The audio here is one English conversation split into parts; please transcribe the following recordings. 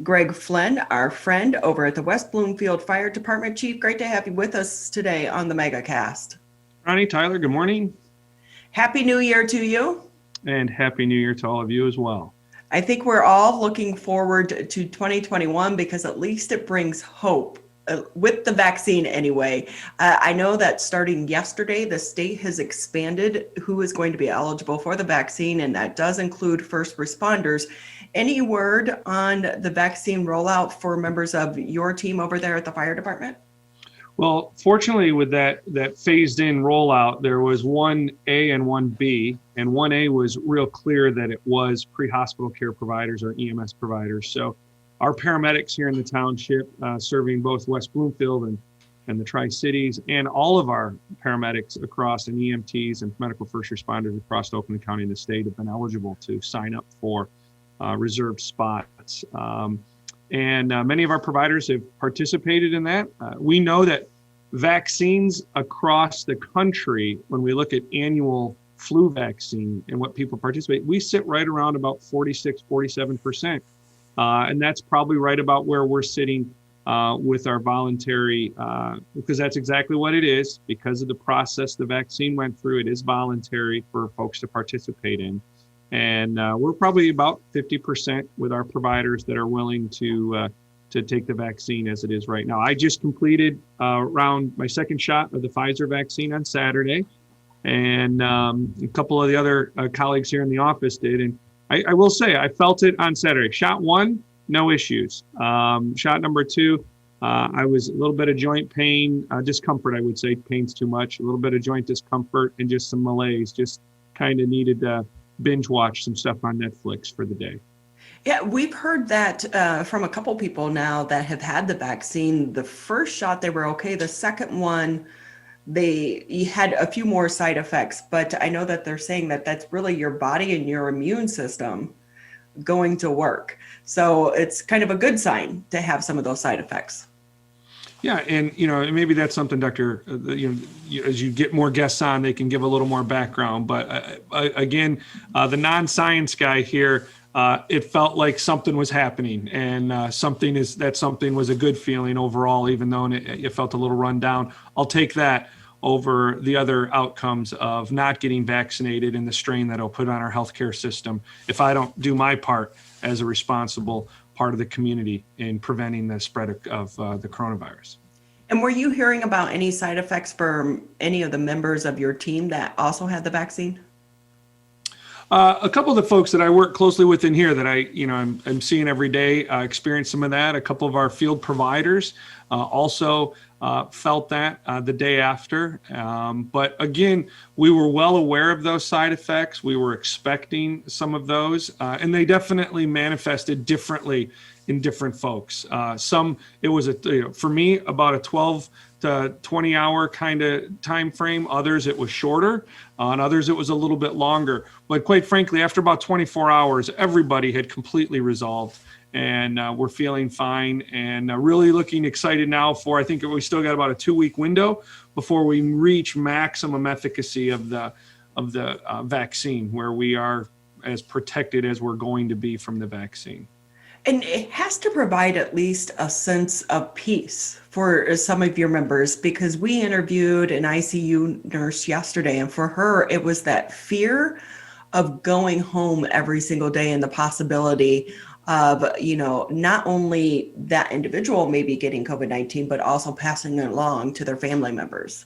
Greg Flynn, our friend over at the West Bloomfield Fire Department. Chief, great to have you with us today on the MegaCast. Ronnie, Tyler, good morning. Happy New Year to you. And Happy New Year to all of you as well. I think we're all looking forward to 2021 because at least it brings hope. With the vaccine anyway. I know that starting yesterday, the state has expanded who is going to be eligible for the vaccine, and that does include first responders. Any word on the vaccine rollout for members of your team over there at the fire department? Well, fortunately, with that phased in rollout, there was 1A and 1B, and 1A was real clear that it was pre-hospital care providers or EMS providers. So our paramedics here in the township, serving both West Bloomfield and the Tri-Cities, and all of our paramedics across and EMTs and medical first responders across Oakland County and the state have been eligible to sign up for reserved spots. And many of our providers have participated in that. We know that vaccines across the country, when we look at annual flu vaccine and what people participate, we sit right around about 46, 47%. And that's probably right about where we're sitting with our voluntary, because that's exactly what it is. Because of the process the vaccine went through, it is voluntary for folks to participate in. And we're probably about 50% with our providers that are willing to take the vaccine as it is right now. I just completed around my second shot of the Pfizer vaccine on Saturday, and a couple of the other colleagues here in the office did. And I will say, I felt it on Saturday. Shot one, no issues. Shot number two, I was a little bit of joint pain, discomfort, I would say. Pain's too much. A little bit of joint discomfort and just some malaise. Just kind of needed to binge watch some stuff on Netflix for the day. Yeah, we've heard that from a couple people now that have had the vaccine. The first shot, they were okay. The second one, you had a few more side effects, but I know that they're saying that that's really your body and your immune system going to work. So it's kind of a good sign to have some of those side effects. Yeah, and maybe that's something, Doctor. As you get more guests on, they can give a little more background. But again, the non-science guy here, it felt like something was happening, and something was a good feeling overall, even though it felt a little run down. I'll take that over the other outcomes of not getting vaccinated and the strain that it'll put on our healthcare system if I don't do my part as a responsible part of the community in preventing the spread of the coronavirus. And were you hearing about any side effects for any of the members of your team that also had the vaccine? A couple of the folks that I work closely with in here that I'm seeing every day experience some of that. A couple of our field providers also felt that the day after. But again, we were well aware of those side effects. We were expecting some of those, and they definitely manifested differently in different folks. Some, it was for me, about a 12 to 20 hour kind of time frame. Others, it was shorter. On others, it was a little bit longer. But quite frankly, after about 24 hours, everybody had completely resolved, and we're feeling fine and really looking excited now for, I think we still got about a 2-week window before we reach maximum efficacy of the vaccine, where we are as protected as we're going to be from the vaccine. And it has to provide at least a sense of peace for some of your members, because we interviewed an ICU nurse yesterday, and for her, it was that fear of going home every single day and the possibility of, not only that individual maybe getting COVID-19, but also passing it along to their family members.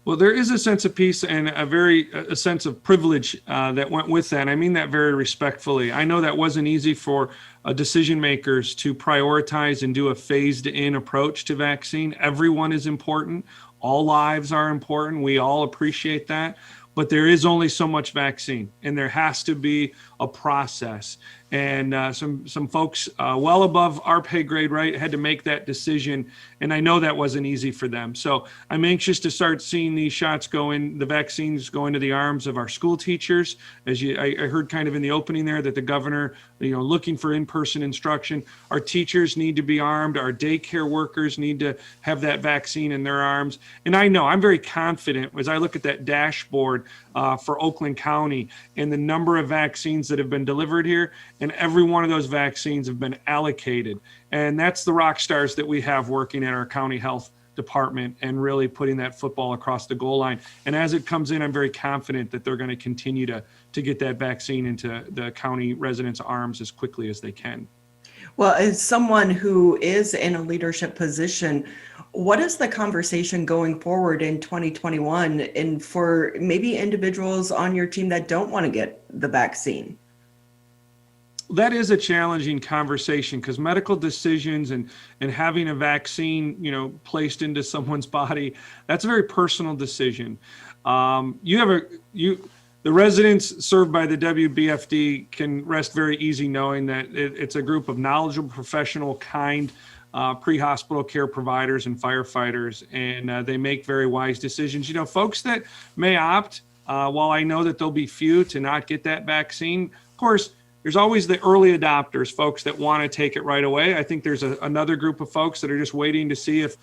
Well, there is a sense of peace and a sense of privilege that went with that. And I mean that very respectfully. I know that wasn't easy for decision makers to prioritize and do a phased in approach to vaccine. Everyone is important. All lives are important. We all appreciate that. But there is only so much vaccine, and there has to be a process. And some folks well above our pay grade, right, had to make that decision. And I know that wasn't easy for them. So I'm anxious to start seeing these shots the vaccines go into the arms of our school teachers. I heard kind of in the opening there that the governor, looking for in-person instruction. Our teachers need to be armed. Our daycare workers need to have that vaccine in their arms. And I know I'm very confident as I look at that dashboard for Oakland County and the number of vaccines vaccines that have been delivered here, and every one of those vaccines have been allocated. And that's the rock stars that we have working at our county health department and really putting that football across the goal line. And as it comes in, I'm very confident that they're going to continue to get that vaccine into the county residents' arms as quickly as they can. Well, as someone who is in a leadership position, what is the conversation going forward in 2021 and for maybe individuals on your team that don't want to get the vaccine? That is a challenging conversation because medical decisions and having a vaccine, placed into someone's body, that's a very personal decision. The residents served by the WBFD can rest very easy knowing that it's a group of knowledgeable, professional, kind pre-hospital care providers and firefighters, and they make very wise decisions. Folks that may opt, while I know that there'll be few to not get that vaccine, of course, there's always the early adopters, folks that want to take it right away. I think there's another group of folks that are just waiting to see if,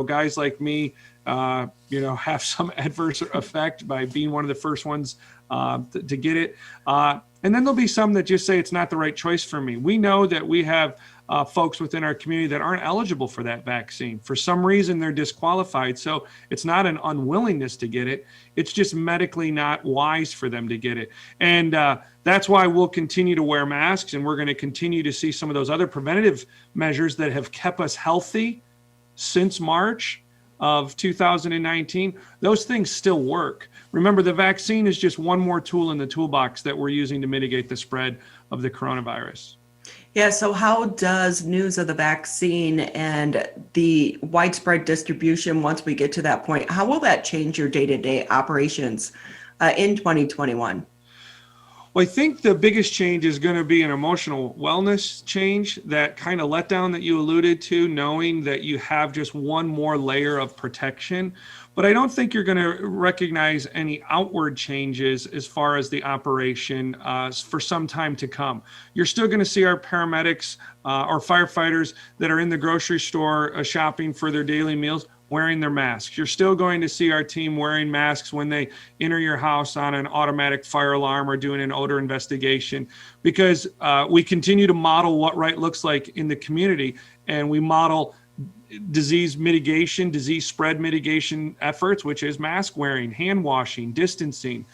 guys like me, have some adverse effect by being one of the first ones to get it. And then there'll be some that just say it's not the right choice for me. We know that we have folks within our community that aren't eligible for that vaccine. For some reason, they're disqualified. So it's not an unwillingness to get it. It's just medically not wise for them to get it. And that's why we'll continue to wear masks, and we're going to continue to see some of those other preventative measures that have kept us healthy since March of 2019. Those things still work. Remember, the vaccine is just one more tool in the toolbox that we're using to mitigate the spread of the coronavirus. Yeah, so how does news of the vaccine and the widespread distribution, once we get to that point, how will that change your day-to-day operations in 2021? Well, I think the biggest change is going to be an emotional wellness change, that kind of letdown that you alluded to, knowing that you have just one more layer of protection. But I don't think you're going to recognize any outward changes as far as the operation for some time to come. You're still going to see our paramedics or firefighters that are in the grocery store shopping for their daily meals wearing their masks. You're still going to see our team wearing masks when they enter your house on an automatic fire alarm or doing an odor investigation, because we continue to model what right looks like in the community, and we model disease mitigation, disease spread mitigation efforts, which is mask wearing, hand washing, distancing.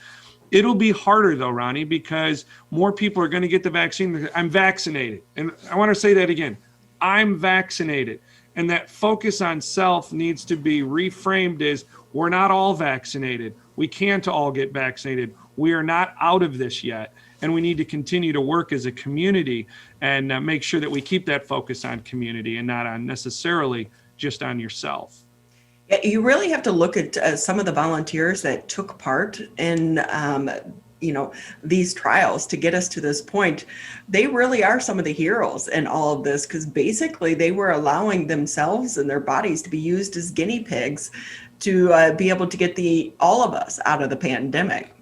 It'll be harder though, Ronnie, because more people are going to get the vaccine. I'm vaccinated. And I want to say that again. I'm vaccinated. And that focus on self needs to be reframed as we're not all vaccinated. We can't all get vaccinated. We are not out of this yet. And we need to continue to work as a community and make sure that we keep that focus on community and not on necessarily just on yourself. Yeah, you really have to look at some of the volunteers that took part in these trials to get us to this point. They really are some of the heroes in all of this, because basically they were allowing themselves and their bodies to be used as guinea pigs to be able to get all of us out of the pandemic.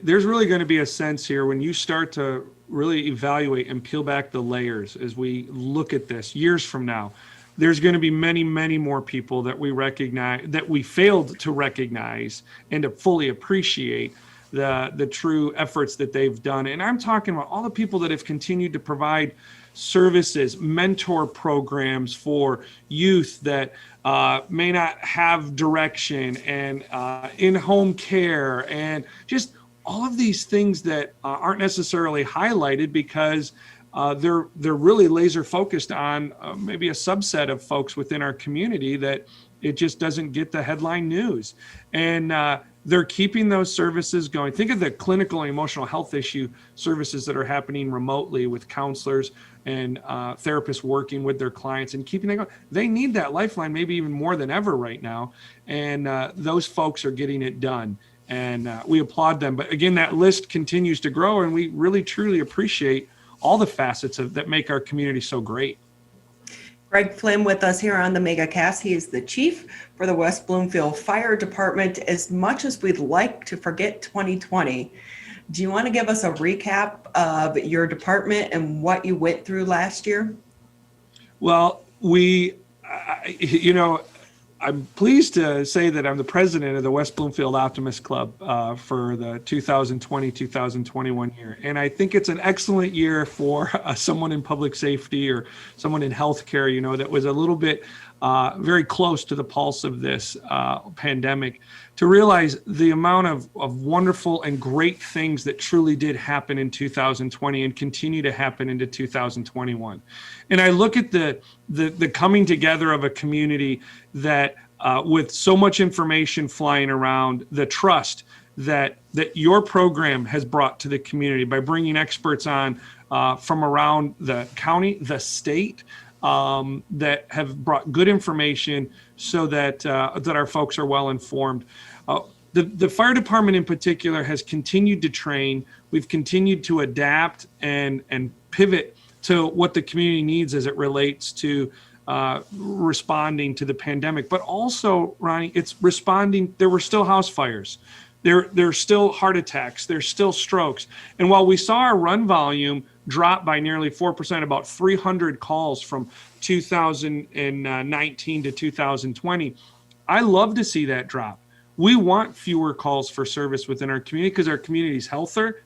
There's really going to be a sense here when you start to really evaluate and peel back the layers as we look at this years from now. There's going to be many, many more people that we recognize, that we failed to recognize and to fully appreciate the true efforts that they've done. And I'm talking about all the people that have continued to provide services, mentor programs for youth that may not have direction, and in-home care, and just all of these things that aren't necessarily highlighted because they're really laser focused on maybe a subset of folks within our community that it just doesn't get the headline news. And they're keeping those services going. Think of the clinical and emotional health issue services that are happening remotely with counselors and therapists working with their clients and keeping that going. They need that lifeline maybe even more than ever right now. And those folks are getting it done. And we applaud them. But again, that list continues to grow, and we really, truly appreciate all the facets that make our community so great. Greg Flynn with us here on the MegaCast. He is the chief for the West Bloomfield Fire Department. As much as we'd like to forget 2020, do you want to give us a recap of your department and what you went through last year? Well, I'm pleased to say that I'm the president of the West Bloomfield Optimist Club for the 2020-2021 year. And I think it's an excellent year for someone in public safety or someone in healthcare, that was a little bit very close to the pulse of this pandemic, to realize the amount of wonderful and great things that truly did happen in 2020 and continue to happen into 2021. And I look at the coming together of a community that with so much information flying around, the trust that your program has brought to the community by bringing experts on from around the county, the state, that have brought good information so that our folks are well informed. The fire department in particular has continued to train. We've continued to adapt and pivot to what the community needs as it relates to responding to the pandemic. But also, Ronnie, it's responding. There were still house fires. There's still heart attacks. There's still strokes. And while we saw our run volume drop by nearly 4%, about 300 calls from 2019 to 2020, I love to see that drop. We want fewer calls for service within our community because our community is healthier,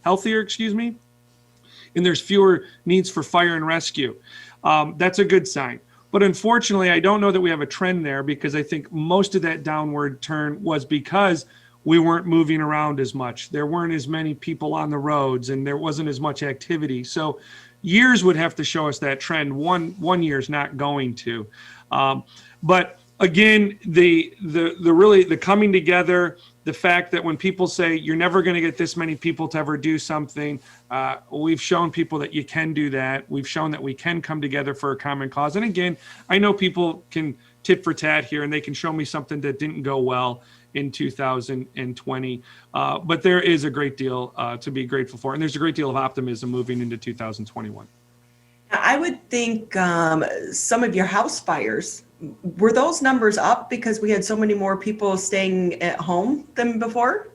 and there's fewer needs for fire and rescue. That's a good sign. But unfortunately, I don't know that we have a trend there, because I think most of that downward turn was because we weren't moving around as much. There weren't as many people on the roads, and there wasn't as much activity. So years would have to show us that trend. One year is not going to. But again, the coming together, the fact that when people say you're never going to get this many people to ever do something, we've shown people that you can do that. We've shown that we can come together for a common cause. And again, I know people can tit for tat here, and they can show me something that didn't go well in 2020. But there is a great deal to be grateful for. And there's a great deal of optimism moving into 2021. I would think some of your house fires, were those numbers up because we had so many more people staying at home than before?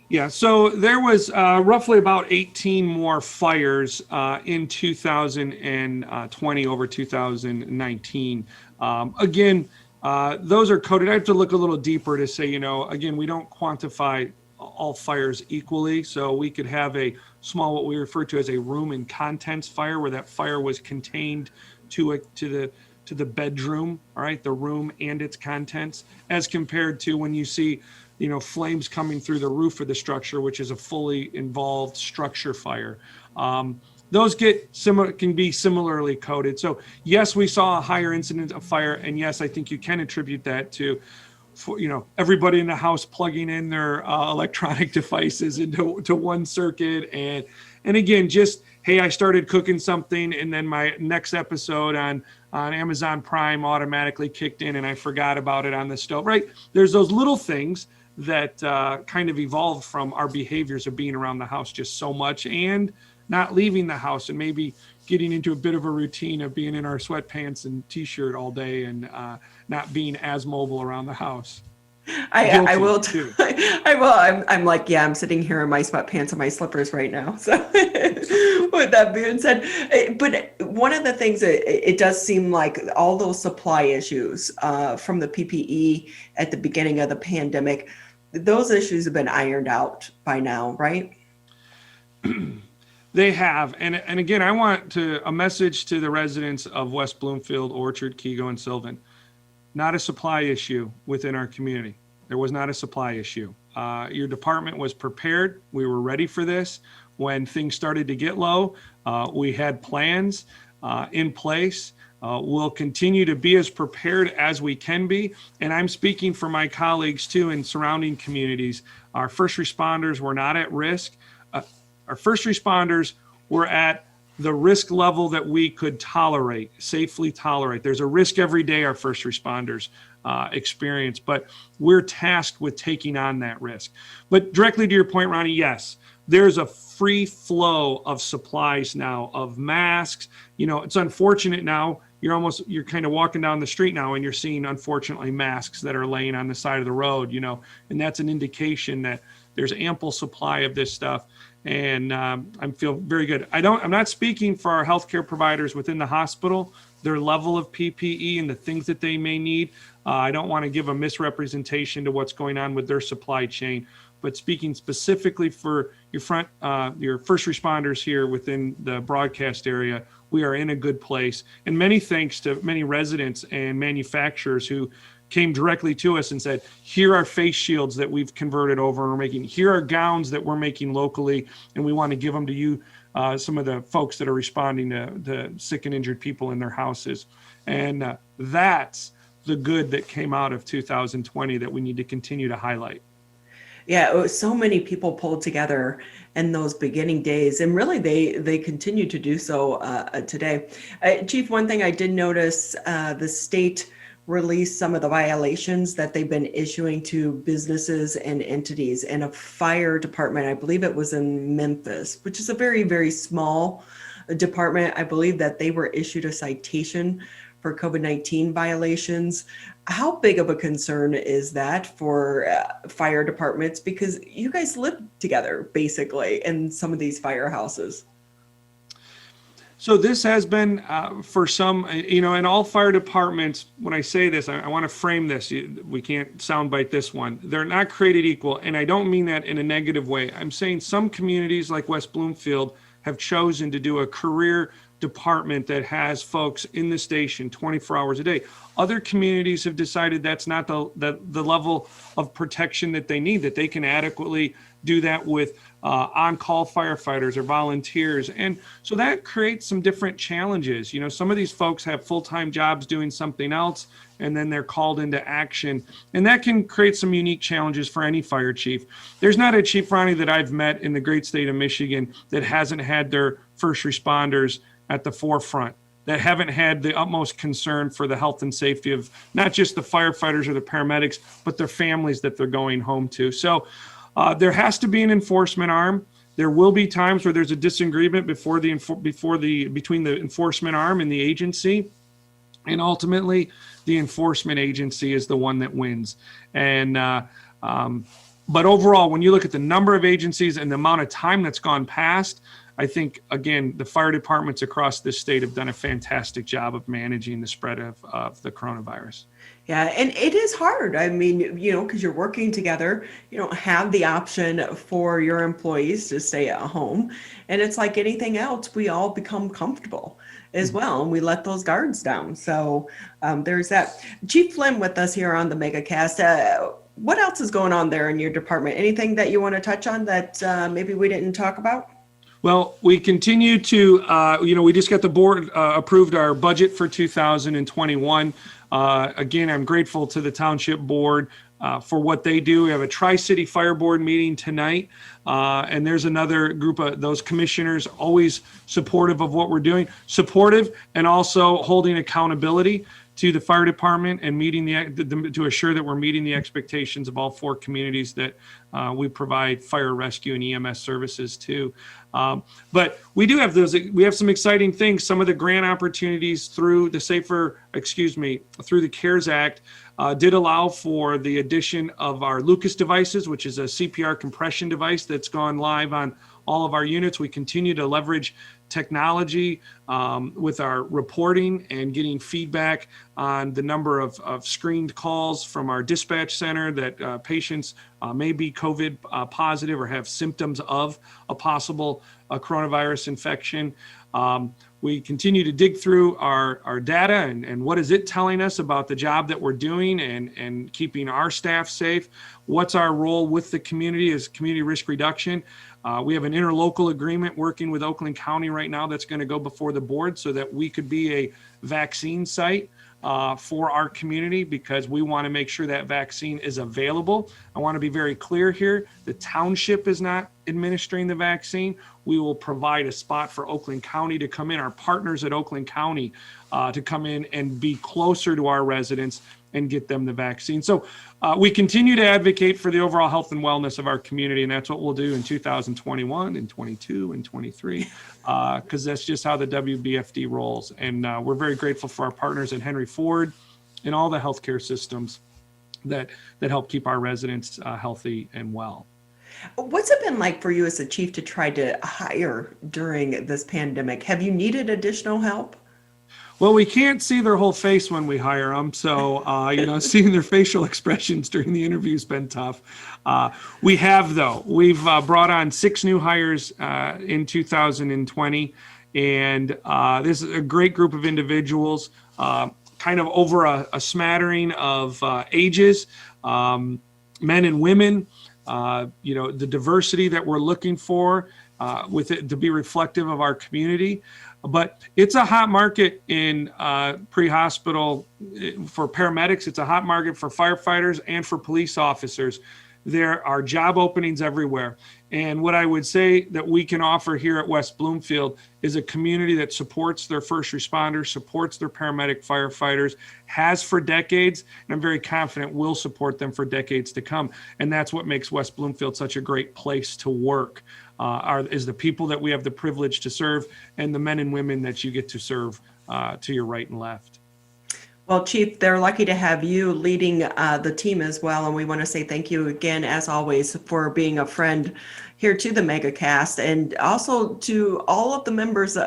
Yeah, so there was roughly about 18 more fires in 2020 over 2019. Again, those are coded. I have to look a little deeper to say, again, we don't quantify all fires equally. So we could have a small, what we refer to as a room and contents fire, where that fire was contained to the bedroom, all right, the room and its contents, as compared to when you see, flames coming through the roof of the structure, which is a fully involved structure fire. Those can be similarly coded. So yes, we saw a higher incidence of fire, and yes, I think you can attribute that to, everybody in the house plugging in their electronic devices into one circuit, and again, just, hey, I started cooking something, and then my next episode on Amazon Prime automatically kicked in, and I forgot about it on the stove. Right? There's those little things that kind of evolved from our behaviors of being around the house just so much, and not leaving the house, and maybe getting into a bit of a routine of being in our sweatpants and t-shirt all day, and not being as mobile around the house. I will too. I will. I'm like, yeah, I'm sitting here in my sweatpants and my slippers right now. So with that being said, but one of the things that it does seem like all those supply issues from the PPE at the beginning of the pandemic, those issues have been ironed out by now, right? They have. And again, I want a message to the residents of West Bloomfield, Orchard, Kego, and Sylvan. Not a supply issue within our community. There was not a supply issue. Your department was prepared. We were ready for this. When things started to get low, we had plans in place. We'll continue to be as prepared as we can be. And I'm speaking for my colleagues too in surrounding communities. Our first responders were not at risk. Our first responders were at the risk level that we could safely tolerate. There's a risk every day our first responders experience, but we're tasked with taking on that risk. But directly to your point, Ronnie, yes, there's a free flow of supplies now, of masks. It's unfortunate now. You're kind of walking down the street now and you're seeing, unfortunately, masks that are laying on the side of the road, and that's an indication that there's ample supply of this stuff. And I feel very good. I'm not speaking for our healthcare providers within the hospital, their level of PPE and the things that they may need. I don't want to give a misrepresentation to what's going on with their supply chain, but speaking specifically for your first responders here within the broadcast area, we are in a good place. And many thanks to many residents and manufacturers who came directly to us and said, here are face shields that we've converted over and we're making, here are gowns that we're making locally, and we want to give them to you, some of the folks that are responding to sick and injured people in their houses. And that's the good that came out of 2020 that we need to continue to highlight. Yeah, it was so many people pulled together in those beginning days, and really they continue to do so today. Chief, one thing I did notice, the state released some of the violations that they've been issuing to businesses and entities, and a fire department, I believe it was in Memphis, which is a very, very small department. I believe that they were issued a citation for COVID-19 violations. How big of a concern is that for fire departments? Because you guys live together basically in some of these firehouses. So this has been for some, in all fire departments, when I say this, I want to frame this. We can't soundbite this one. They're not created equal. And I don't mean that in a negative way. I'm saying some communities like West Bloomfield have chosen to do a career department that has folks in the station 24 hours a day. Other communities have decided that's not the level of protection that they need, that they can adequately do that with on-call firefighters or volunteers. And so that creates some different challenges. Some of these folks have full-time jobs doing something else, and then they're called into action. And that can create some unique challenges for any fire chief. There's not a chief, Ronnie, that I've met in the great state of Michigan that hasn't had their first responders at the forefront, that haven't had the utmost concern for the health and safety of not just the firefighters or the paramedics, but their families that they're going home to. So there has to be an enforcement arm. There will be times where there's a disagreement between the enforcement arm and the agency, and ultimately the enforcement agency is the one that wins. And but overall, when you look at the number of agencies and the amount of time that's gone past, I think, again, the fire departments across this state have done a fantastic job of managing the spread of the coronavirus. Yeah, and it is hard. I mean, because you're working together, you don't have the option for your employees to stay at home. And it's like anything else, we all become comfortable as well, and we let those guards down. So there's that. Chief Flynn with us here on the MegaCast. What else is going on there in your department? Anything that you want to touch on that maybe we didn't talk about? Well, we continue to, we just got the board approved our budget for 2021. Again, I'm grateful to the township board for what they do. We have a Tri-City Fire Board meeting tonight, and there's another group of those commissioners always supportive of what we're doing, supportive and also holding accountability to the fire department and meeting to assure that we're meeting the expectations of all four communities that we provide fire rescue and EMS services to. But we do have we have some exciting things. Some of the grant opportunities through the through the CARES Act did allow for the addition of our Lucas devices, which is a CPR compression device that's gone live on all of our units. We continue to leverage technology with our reporting and getting feedback on the number of screened calls from our dispatch center that patients may be COVID positive or have symptoms of a possible coronavirus infection. We continue to dig through our data and what is it telling us about the job that we're doing and keeping our staff safe. What's our role with the community as community risk reduction? We have an interlocal agreement working with Oakland County right now that's going to go before the board so that we could be a vaccine site for our community, because we want to make sure that vaccine is available. I want to be very clear here. The township is not administering the vaccine. We will provide a spot for Oakland County to come in, our partners at Oakland County to come in and be closer to our residents and get them the vaccine. So we continue to advocate for the overall health and wellness of our community, and that's what we'll do in 2021 and 22 and 23, because that's just how the WBFD rolls. And we're very grateful for our partners at Henry Ford and all the healthcare systems that help keep our residents healthy and well. What's it been like for you as a chief to try to hire during this pandemic? Have you needed additional help? Well, we can't see their whole face when we hire them. So, seeing their facial expressions during the interview has been tough. We have, though. We've brought on 6 new hires in 2020. And this is a great group of individuals, kind of over a smattering of ages, men and women, the diversity that we're looking for with it to be reflective of our community. But it's a hot market in pre-hospital for paramedics. It's a hot market for firefighters and for police officers. There are job openings everywhere. And what I would say that we can offer here at West Bloomfield is a community that supports their first responders, supports their paramedic firefighters, has for decades, and I'm very confident will support them for decades to come. And that's what makes West Bloomfield such a great place to work, is the people that we have the privilege to serve and the men and women that you get to serve to your right and left. Well, Chief, they're lucky to have you leading the team as well. And we want to say thank you again, as always, for being a friend here to the MegaCast, and also to all of the members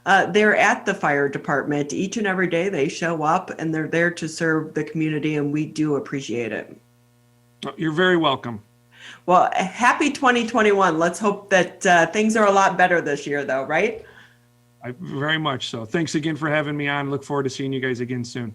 there at the fire department. Each and every day they show up and they're there to serve the community, and we do appreciate it. You're very welcome. Well, happy 2021. Let's hope that things are a lot better this year, though, right? Very much so. Thanks again for having me on. Look forward to seeing you guys again soon.